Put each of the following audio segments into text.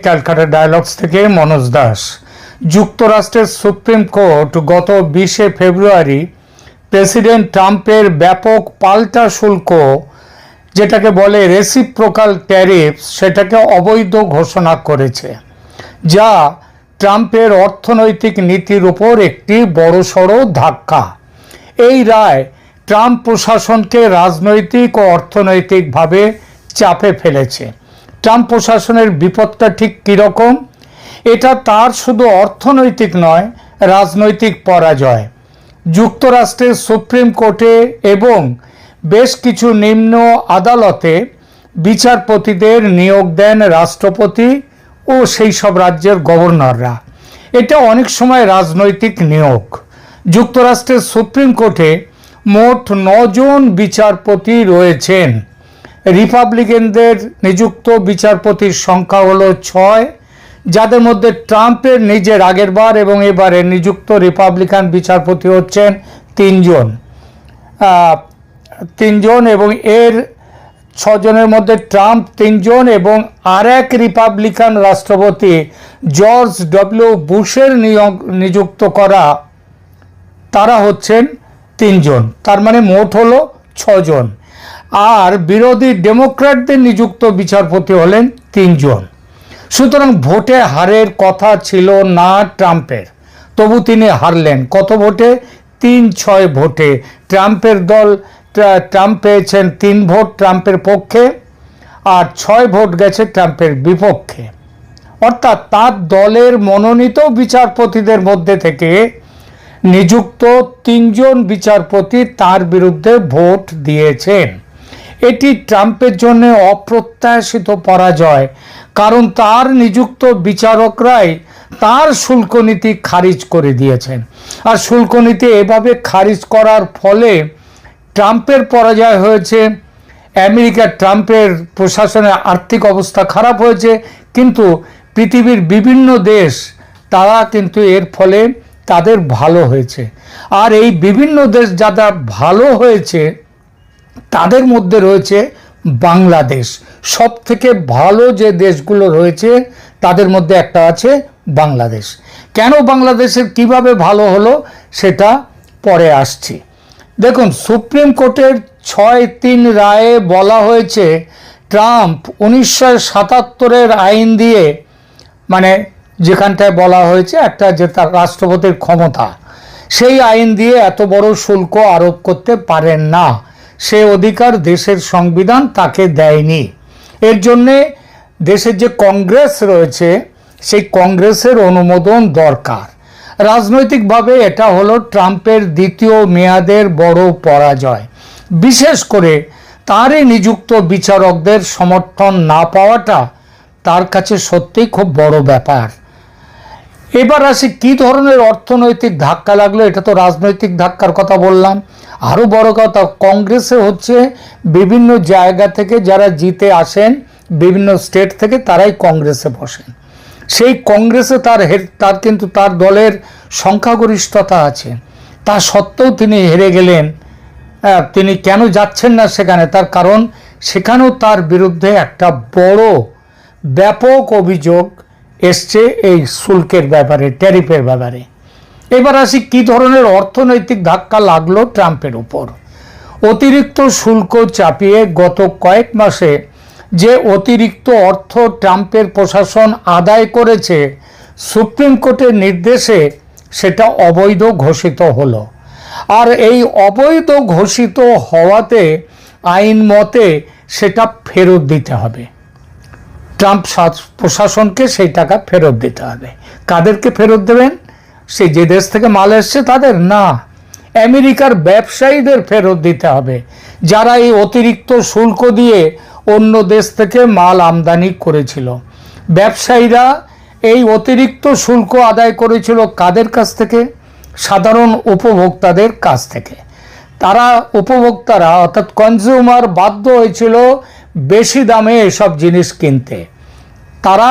Calcutta dialogues থেকে মনোজ দাস। যুক্তরাষ্ট্রের supreme court গত 20শে ফেব্রুয়ারি প্রেসিডেন্ট ট্রাম্পের ব্যাপক পাল্টা শুল্ক, যেটাকে বলে রেসিপ্রোকাল ট্যারিফ, সেটাকে অবৈধ ঘোষণা করেছে, যা ট্রাম্পের অর্থনৈতিক নীতির উপর একটি বড়সড় ধাক্কা। এই রায় ট্রাম্প প্রশাসনকে রাজনৈতিক ও অর্থনৈতিকভাবে চাপে ফেলেছে। ট্রাম্প প্রশাসনের বিপদটা ঠিক কীরকম? এটা তার শুধু অর্থনৈতিক নয়, রাজনৈতিক পরাজয়। যুক্তরাষ্ট্রের সুপ্রিম কোর্টে এবং বেশ কিছু নিম্ন আদালতে বিচারপতিদের নিয়োগ দেন রাষ্ট্রপতি ও সেই সব রাজ্যের গভর্নররা। এটা অনেক সময় রাজনৈতিক নিয়োগ। যুক্তরাষ্ট্রের সুপ্রিম কোর্টে মোট 9 জন বিচারপতি রয়েছেন। রিপাবলিকানদের নিযুক্ত বিচারপতির সংখ্যা হলো 6, যাদের মধ্যে ট্রাম্পের নিজের আগেরবার এবং এবারে নিযুক্ত রিপাবলিকান বিচারপতি হচ্ছেন 3 জন এবং এর 6 জনের মধ্যে ট্রাম্প 3 জন এবং আর এক রিপাবলিকান রাষ্ট্রপতি জর্জ ডব্লিউ বুশের নিযুক্ত করা তারা হচ্ছেন 3 জন। তার মানে মোট হলো 6 জন। আর বিরোধী ডেমোক্র্যাটদের নিযুক্ত বিচারপতি হলেন 3 জন। সুতরাং ভোটে হারের কথা ছিল না ট্রাম্পের, তবু তিনি হারলেন। কত ভোটে? 3-6 ভোটে। ট্রাম্প পেয়েছেন 3 ভোট ট্রাম্পের পক্ষে, আর 6 ভোট গেছে ট্রাম্পের বিপক্ষে। অর্থাৎ তার দলের মনোনীত বিচারপতিদের মধ্যে থেকে নিযুক্ত 3 জন বিচারপতি তার বিরুদ্ধে ভোট দিয়েছেন। এটি ট্রাম্পের জন্য অপ্রত্যাশিত পরাজয়, কারণ তার নিযুক্ত বিচারকরাই তার শুল্ক নীতি খারিজ করে দিয়েছেন। আর শুল্ক নীতি এভাবে খারিজ করার ফলে ট্রাম্পের পরাজয় হয়েছে। ট্রাম্পের প্রশাসনের আর্থিক অবস্থা খারাপ হয়েছে, কিন্তু পৃথিবীর বিভিন্ন দেশ তারা কিন্তু এর ফলে তাদের ভালো হয়েছে। আর এই বিভিন্ন দেশ যারা ভালো হয়েছে তাদের মধ্যে রয়েছে বাংলাদেশ। সব থেকে ভালো যে দেশগুলো রয়েছে তাদের মধ্যে একটা আছে বাংলাদেশ। কেন বাংলাদেশের কিভাবে ভালো হলো সেটা পরে আসছি। দেখুন, সুপ্রিম কোর্টের 6-3 রায়ে বলা হয়েছে ট্রাম্প 1977-এর আইন দিয়ে, মানে যেখানটায় বলা হয়েছে একটা যে তার রাষ্ট্রপতির ক্ষমতা, সেই আইন দিয়ে এত বড় শুল্ক আরোপ করতে পারেন না। সে অধিকার দেশের সংবিধান তাকে দেয়নি। এর জন্যে দেশের যে কংগ্রেস রয়েছে সেই কংগ্রেসের অনুমোদন দরকার। রাজনৈতিকভাবে এটা হলো ট্রাম্পের দ্বিতীয় মেয়াদের বড় পরাজয়। বিশেষ করে তারই নিযুক্ত বিচারকদের সমর্থন না পাওয়াটা তার কাছে সত্যিই খুব বড় ব্যাপার। এবার আসি কী ধরনের অর্থনৈতিক ধাক্কা লাগলো। এটা তো রাজনৈতিক ধাক্কার কথা বললাম। আরও বড় কথা, কংগ্রেসে হচ্ছে বিভিন্ন জায়গা থেকে যারা জিতে আসেন, বিভিন্ন স্টেট থেকে, তারাই কংগ্রেসে বসেন। সেই কংগ্রেসে তার কিন্তু তার দলের সংখ্যাগরিষ্ঠতা আছে। তা সত্ত্বেও তিনি হেরে গেলেন। তিনি কেন যাচ্ছেন না সেখানে? তার কারণ সেখানেও তার বিরুদ্ধে একটা বড় ব্যাপক অভিযোগ এসছে এই শুল্কের ব্যাপারে, ট্যারিফের ব্যাপারে। এবার আসি কী ধরনের অর্থনৈতিক ধাক্কা লাগলো ট্রাম্পের উপর। অতিরিক্ত শুল্ক চাপিয়ে গত কয়েক মাসে যে অতিরিক্ত অর্থ ট্রাম্পের প্রশাসন আদায় করেছে, সুপ্রিম কোর্টের নির্দেশে সেটা অবৈধ ঘোষিত হলো। আর এই অবৈধ ঘোষিত হওয়াতে আইন মতে সেটা ফেরত দিতে হবে। ট্রাম্প প্রশাসনকে সেই টাকা ফেরত দিতে হবে। কাদেরকে ফেরত দেবেন? সে যে দেশ থেকে মাল এসছে তাদের না, আমেরিকার ব্যবসায়ীদের ফেরত দিতে হবে, যারা এই অতিরিক্ত শুল্ক দিয়ে অন্য দেশ থেকে মাল আমদানি করেছিল। ব্যবসায়ীরা এই অতিরিক্ত শুল্ক আদায় করেছিল কাদের কাছ থেকে? সাধারণ উপভোক্তাদের কাছ থেকে। তারা উপভোক্তারা অর্থাৎ কনজিউমার বাধ্য হয়েছিল বেশি দামে এসব জিনিস কিনতে। তারা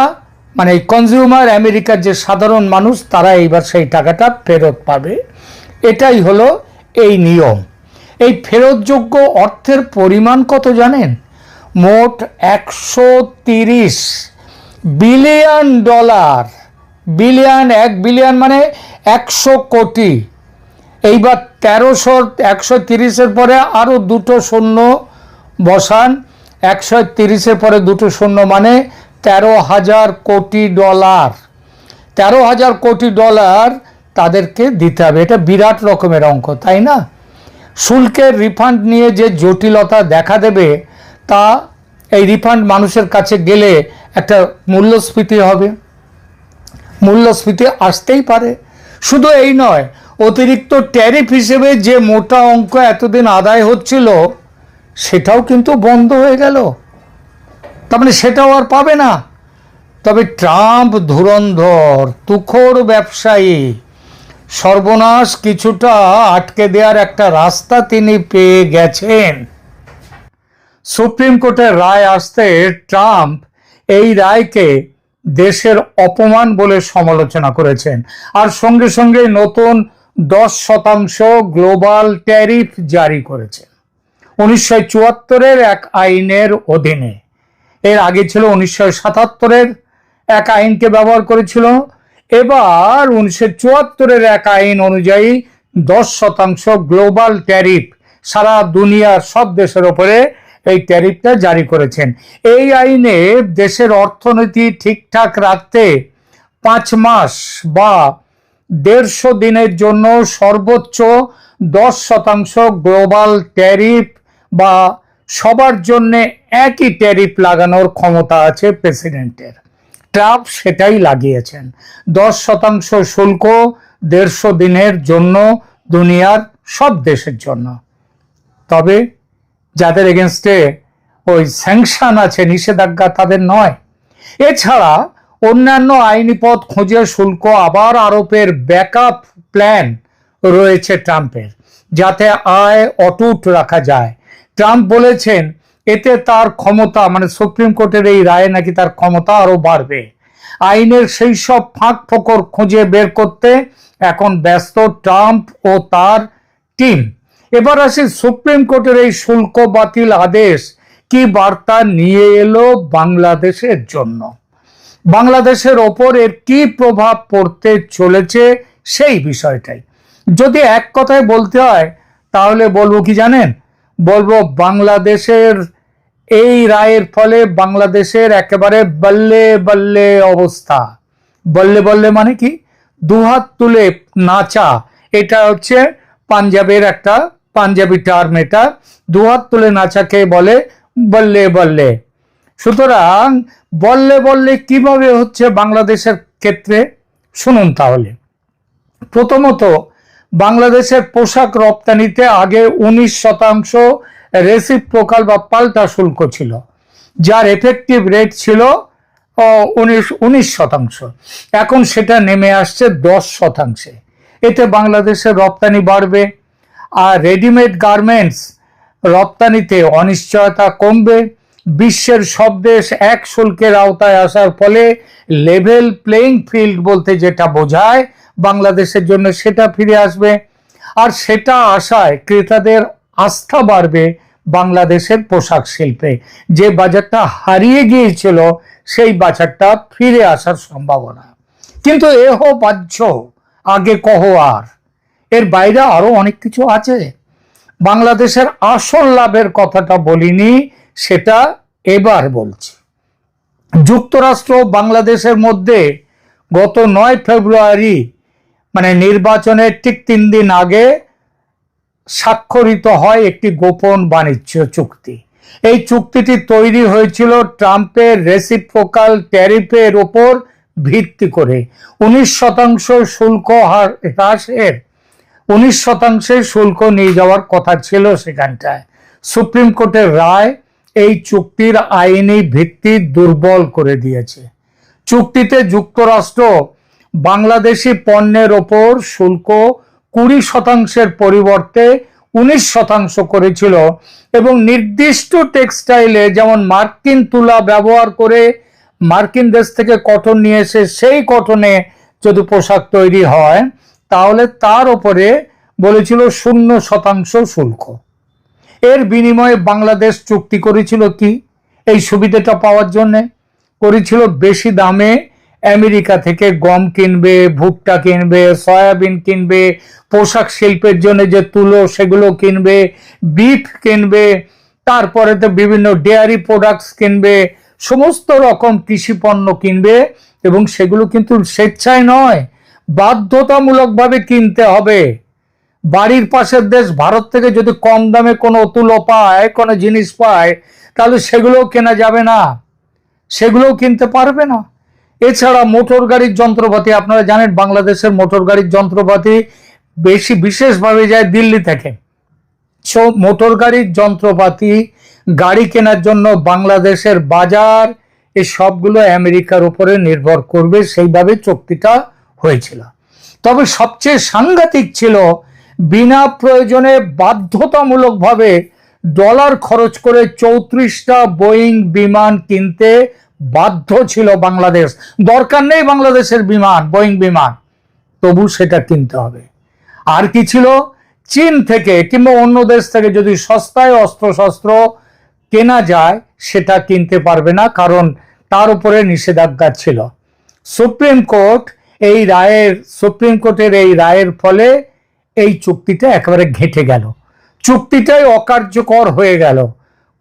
মানে কনজিউমার, আমেরিকার যে সাধারণ মানুষ, তারা এইবার সেই টাকাটা ফেরত পাবে। এটাই হলো এই নিয়ম। এই ফেরতযোগ্য অর্থের পরিমাণ কত জানেন? মোট 130 বিলিয়ন ডলার। বিলিয়ন, 1 বিলিয়ন মানে 100 কোটি। এইবার 130 পরে আরো দুটো শূন্য বসান, 130 পরে দুটো শূন্য মানে 13,000 কোটি ডলার। 13,000 কোটি ডলার তাদেরকে দিতে হবে। এটা বিরাট রকমের অঙ্ক, তাই না? শুল্কের রিফান্ড নিয়ে যে জটিলতা দেখা দেবে, তা এই রিফান্ড মানুষের কাছে গেলে একটা মূল্যস্ফীতি হবে, মূল্যস্ফীতি আসতেই পারে। শুধু এই নয়, অতিরিক্ত ট্যারিফ হিসেবে যে মোটা অঙ্ক এতদিন আদায় হচ্ছিল, সেটাও কিন্তু বন্ধ হয়ে গেল। তার মানে সেটাও আর পাবে না। তবে ট্রাম্প ধুরন্ধর, তুখোড় ব্যবসায়ী, সর্বনাশ কিছুটা আটকে দেওয়ার একটা রাস্তা তিনি পেয়ে গেছেন। সুপ্রিম কোর্টের রায় আসতে ট্রাম্প এই রায়কে দেশের অপমান বলে সমালোচনা করেছেন, আর সঙ্গে সঙ্গে নতুন 10% গ্লোবাল ট্যারিফ জারি করেছেন 1974-এর এক আইনের অধীনে। এর আগে ছিল 1977-এর এক আইনকে ব্যবহার করেছিল। এবার 1974-এর এক আইন অনুযায়ী 10% গ্লোবাল ট্যারিফ সারা দুনিয়ার সব দেশের ওপরে এই ট্যারিফটা জারি করেছেন। এই আইনে দেশের অর্থনীতি ঠিকঠাক রাখতে 5 মাস বা 150 দিনের জন্য সর্বোচ্চ 10% গ্লোবাল ট্যারিফ বা সবার জন্য একই ট্যারিফ লাগানোর ক্ষমতা আছে প্রেসিডেন্টের। ট্রাম্প সেটাই লাগিয়েছেন। 10% শুল্ক 150 দিনের জন্য দুনিয়ার সব দেশের জন্য। তবে যাদের এগেনস্টে ওই স্যাংশন আছে, নিষেধাজ্ঞা, তাদের নয়। এছাড়া অন্যান্য আইনি পথ খুঁজে শুল্ক আবার আরোপের ব্যাকআপ প্ল্যান রয়েছে ট্রাম্পের, যাতে আয় অটুট রাখা যায়। ট্রাম্প বলেছেন এতে তার ক্ষমতা, মানে সুপ্রিম কোর্টের এই রায়ে নাকি তার ক্ষমতা আরো বাড়বে। আইনের সেই সব ফাঁক ফোকর খুঁজে বের করতে এখন ব্যস্ত ট্রাম্প ও তার টিম। এবার আসি সুপ্রিম কোর্টের এই শুল্ক বাতিল আদেশ কি বার্তা নিয়ে এলো বাংলাদেশের জন্য, বাংলাদেশের ওপর এর কি প্রভাব পড়তে চলেছে সেই বিষয়টাই। যদি এক কথায় বলতে হয় তাহলে বলবো কি জানেন? বলবো বাংলাদেশের এই রায়ের ফলে বাংলাদেশের একেবারে বল্লে বল্লে অবস্থা। বল্লে বল্লে মানে কি? দুহাত তুলে নাচা, এটা হচ্ছে পাঞ্জাবের একটা পাঞ্জাবি টার্ম। এটা দুহাত তুলে নাচাকে বলে বল্লে বল্লে। সুতরাং বল্লে বল্লে কিভাবে হচ্ছে বাংলাদেশের ক্ষেত্রে, শুনুন তাহলে। প্রথমত, বাংলাদেশের পোশাক রপ্তানিতে আগে 19% রেসিপ্রোকাল বা পাল্টা শুল্ক ছিল, যার এফেক্টিভ রেট ছিল 19%। এখন সেটা নেমে আসছে 10%। এতে বাংলাদেশের রপ্তানি বাড়বে, আর রেডিমেড গার্মেন্টস রপ্তানিতে অনিশ্চয়তা কমবে। বিশ্বের সব দেশ এক শুল্কের আওতায় আসার ফলে লেভেল প্লেইং ফিল্ড বলতে যেটা বোঝায় বাংলাদেশের জন্য সেটা ফিরে আসবে, আর সেটা আশায় ক্রেতাদের আস্থা বাড়বে বাংলাদেশের পোশাক শিল্পে। যে বাজারটা হারিয়ে গিয়েছিল সেই বাজারটা ফিরে আসার সম্ভাবনা। কিন্তু এহ বাহ্য, আগে কহ আর। এর বাইরে আরো অনেক কিছু আছে। বাংলাদেশের আসল লাভের কথাটা বলিনি, সেটা এবার বলছি। যুক্তরাষ্ট্র বাংলাদেশের মধ্যে গত 9 ফেব্রুয়ারি, মানে নির্বাচনের ঠিক 3 দিন আগে স্বাক্ষরিত হয় একটি গোপন বাণিজ্য চুক্তি। এই চুক্তিটি তৈরি হয়েছিল ট্রাম্পের রেসিপ্রোকাল ট্যারিফের উপর ভিত্তি করে। 19% শুল্ক হ্রাসের 19% শুল্ক নিয়ে যাওয়ার কথা ছিল সেখানটায়। সুপ্রিম কোর্টের রায় এই চুক্তির আইনি ভিত্তি দুর্বল করে দিয়েছে। চুক্তিতে যুক্তরাষ্ট্র বাংলাদেশি পণ্যের ওপর শুল্ক 20%-এর পরিবর্তে 19% করেছিল, এবং নির্দিষ্ট টেক্সটাইলে, যেমন মার্কিন তুলা ব্যবহার করে মার্কিন দেশ থেকে কটন নিয়ে এসে সেই কটনে যদি পোশাক তৈরি হয় তাহলে তার উপরে বলেছিল 0% শুল্ক। এর বিনিময়ে বাংলাদেশ চুক্তি করেছিল কি এই সুবিধাটা পাওয়ার জন্য? করেছিল বেশি দামে আমেরিকা থেকে গম কিনবে, ভুট্টা কিনবে, সয়াবিন কিনবে, পোশাক শিল্পের জন্য যে তুলো সেগুলো কিনবে, বিফ কিনবে, তারপরে তো বিভিন্ন ডেয়ারি প্রোডাক্টস কিনবে, সমস্ত রকম কৃষি পণ্য কিনবে, এবং সেগুলো কিন্তু স্বেচ্ছায় নয়, বাধ্যতামূলকভাবে কিনতে হবে। বাড়ির পাশের দেশ ভারত থেকে যদি কম দামে কোনো তুলো পায়, কোনো জিনিস পায়, তাহলে সেগুলোও কেনা যাবে না, সেগুলোও কিনতে পারবে না। এছাড়া মোটর গাড়ির যন্ত্রপাতি, আপনারা জানেন বাংলাদেশের মোটর গাড়ির যন্ত্রপাতি বেশি বিশেষভাবে যায় দিল্লি থেকে। মোটর গাড়ির যন্ত্রপাতি, গাড়ি কেনার জন্য বাংলাদেশের বাজার, এই সবগুলো আমেরিকার উপরে নির্ভর করবে, সেইভাবে চুক্তিটা হয়েছিল। তবে সবচেয়ে সাংঘাতিক ছিল, বিনা প্রয়োজনে বাধ্যতামূলকভাবে ডলার খরচ করে 34টা বোয়িং বিমান কিনতে বাধ্য ছিল বাংলাদেশ। দরকার নেই বাংলাদেশের বিমান, বোয়িং বিমান, তবু সেটা কিনতে হবে। আর কি ছিল, চীন থেকে কিংবা অন্য দেশ থেকে যদি সস্তায় অস্ত্রশস্ত্র কেনা যায় সেটা কিনতে পারবে না, কারণ তার উপরে নিষেধাজ্ঞা ছিল। সুপ্রিম কোর্টের এই রায়ের ফলে এই চুক্তিটা একেবারে ঘেঁটে গেল, চুক্তিটাই অকার্যকর হয়ে গেল।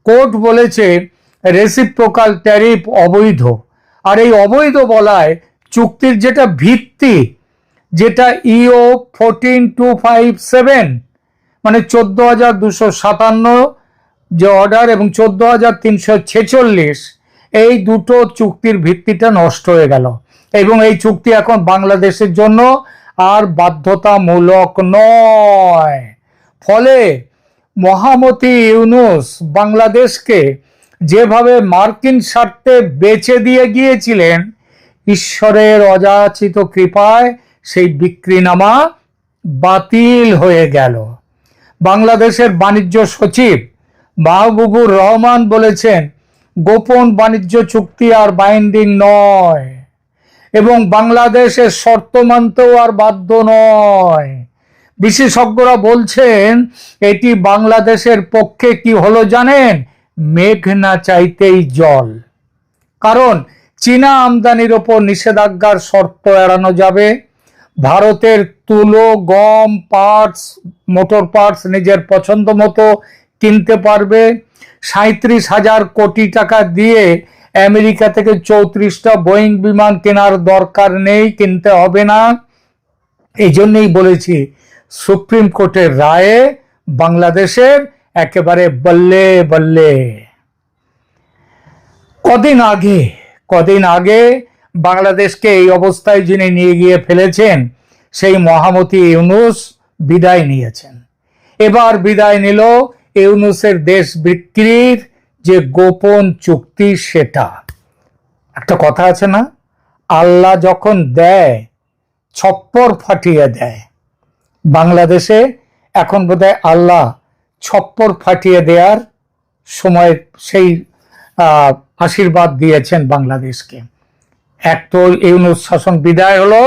কোর্ট বলেছে রেসিপ্রোকাল ট্যারিফ অবৈধ, আর এই অবৈধ বলায় চুক্তির যেটা ভিত্তি, যেটা ইও 14257 মানে 14,257 যে অর্ডার এবং 14,346, এই দুটো চুক্তির ভিত্তিটা নষ্ট হয়ে গেল, এবং এই চুক্তি এখন বাংলাদেশের জন্য আর বাধ্যতামূলক নয়। ফলে মহামতি ইউনূস বাংলাদেশকে যেভাবে মার্কিন স্বার্থে বেচে দিয়ে গিয়েছিলেন, ঈশ্বরের অযাচিত কৃপায় সেই বিক্রিনামা বাতিল হয়ে গেল। বাংলাদেশের বাণিজ্য সচিব মাহবুবুর রহমান বলেছেন, গোপন বাণিজ্য চুক্তি আর বাইন্ডিং নয়, এবং বাংলাদেশের শর্ত মানতেও আর বাধ্য নয়। বিশেষজ্ঞরা বলছেন এটি বাংলাদেশের পক্ষে কি হলো জানেন, মেঘ না চাইতেই জল। কারণ চীনা আমদানির ওপর নিষেধাজ্ঞার শর্ত এড়ানো যাবে, ভারতের তুলো, গম, পার্টস, মোটর পার্টস নিজের পছন্দ মতো কিনতে পারবে। 37,000 কোটি টাকা দিয়ে আমেরিকা থেকে 34টা বোয়িং বিমান কেনার দরকার নেই, কিনতে হবে না। এই জন্যই বলেছি সুপ্রিম কোর্টের রায়ে বাংলাদেশের একেবারে বল্লে বল্লে। কদিন আগে বাংলাদেশকে এই অবস্থায় যিনি নিয়ে গিয়ে ফেলেছেন, সেই মহামতি ইউনূস বিদায় নিয়েছেন। এবার বিদায় নিল ইউনূসের দেশ বিক্রির যে গোপন চুক্তি, সেটা। একটা কথা আছে না, আল্লাহ যখন দেয় ছপ্পর ফাটিয়ে দেয়। বাংলাদেশে এখন বোধহয় আল্লাহ ছপ্পর ফাটিয়ে দেওয়ার সময় সেই আশীর্বাদ দিয়েছেন বাংলাদেশকে। এক তো ইউনূস শাসন বিদায় হলো,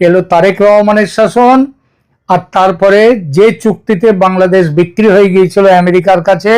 এলো তারেক রহমানের শাসন, আর তারপরে যে চুক্তিতে বাংলাদেশ বিক্রি হয়ে গিয়েছিল আমেরিকার কাছে,